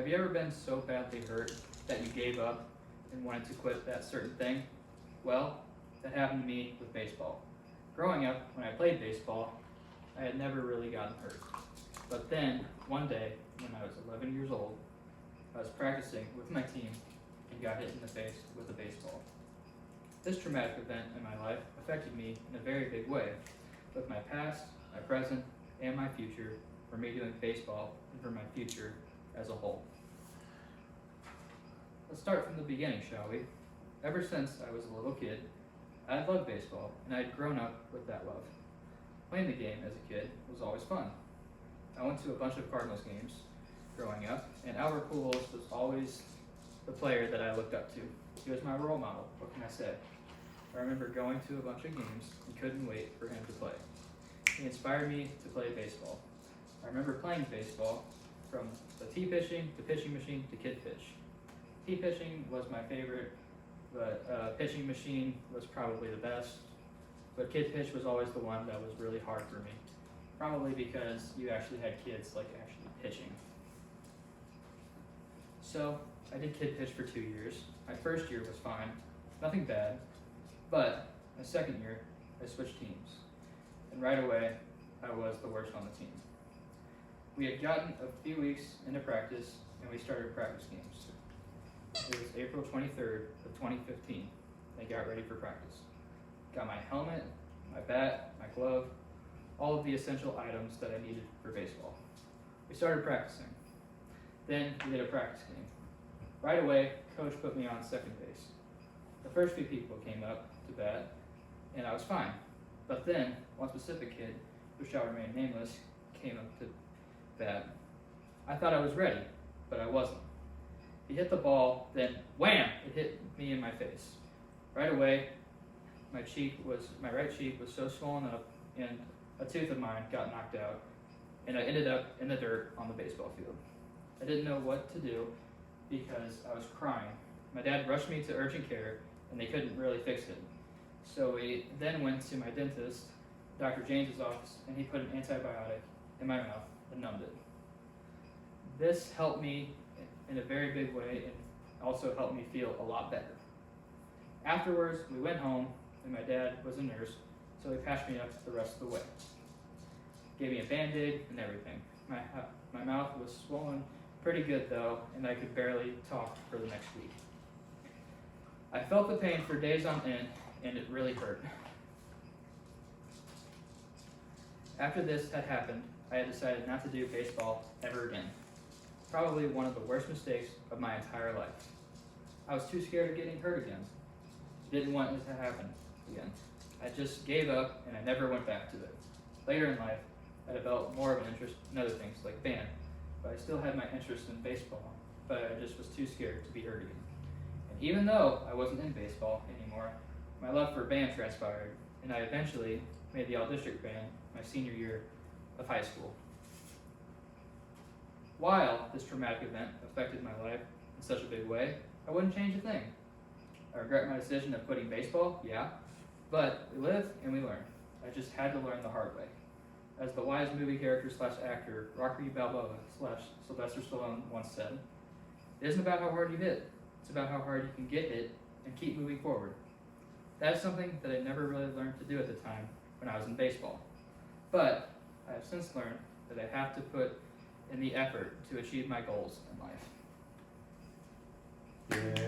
you ever been so badly hurt that you gave up and wanted to quit that certain thing? Well, that happened to me with baseball. Growing up, when I played baseball, I had never really gotten hurt. But then, one day, when I was 11 years old, I was practicing with my team and got hit in the face with a baseball. This traumatic event in my life affected me in a very big way, with my past, my present, and my future, for me doing baseball and for my future as a whole. Let's start from the beginning, shall we? Ever since I was a little kid, I had loved baseball, and I had grown up with that love. Playing the game as a kid was always fun. I went to a bunch of Cardinals games growing up, and Albert Pujols was always the player that I looked up to. He was my role model, what can I say? I remember going to a bunch of games and couldn't wait for him to play. He inspired me to play baseball. I remember playing baseball from the tee pitching, to pitching machine, to kid pitch. Tee pitching was my favorite, but pitching machine was probably the best. But kid pitch was always the one that was really hard for me. Probably because you actually had kids like actually pitching. So I did kid pitch for 2 years. My first year was fine, nothing bad. But my second year, I switched teams. And right away, I was the worst on the team. We had gotten a few weeks into practice, and we started practice games. It was April 23rd of 2015. They got ready for practice. Got my helmet, my bat, my glove, all of the essential items that I needed for baseball. We started practicing. Then we did a practice game. Right away, coach put me on second base. The first few people came up to bat, and I was fine. But then, one specific kid, who shall remain nameless, came up to bat. I thought I was ready, but I wasn't. He hit the ball, then wham! It hit me in my face. Right away, my right cheek was so swollen up, and a tooth of mine got knocked out, and I ended up in the dirt on the baseball field. I didn't know what to do because I was crying. My dad rushed me to urgent care, and they couldn't really fix it. So we then went to my dentist, Dr. James's office, and he put an antibiotic in my mouth and numbed it. This helped me in a very big way and also helped me feel a lot better. Afterwards, we went home, and my dad was a nurse, so he patched me up the rest of the way. Gave me a Band-Aid and everything. My mouth was swollen pretty good though, and I could barely talk for the next week. I felt the pain for days on end, and it really hurt. After this had happened, I had decided not to do baseball ever again. Probably one of the worst mistakes of my entire life. I was too scared of getting hurt again. Didn't want it to happen again. I just gave up, and I never went back to it. Later in life, I developed more of an interest in other things like band, but I still had my interest in baseball, but I just was too scared to be hurt again. And even though I wasn't in baseball anymore, my love for band transpired, and I eventually made the all-district band my senior year of high school. While this traumatic event affected my life in such a big way, I wouldn't change a thing. I regret my decision of quitting baseball, yeah, but we live and we learn. I just had to learn the hard way. As the wise movie character / actor Rocky Balboa / Sylvester Stallone once said, it isn't about how hard you hit, it's about how hard you can get hit and keep moving forward. That's something that I never really learned to do at the time when I was in baseball. But I have since learned that I have to put in the effort to achieve my goals in life.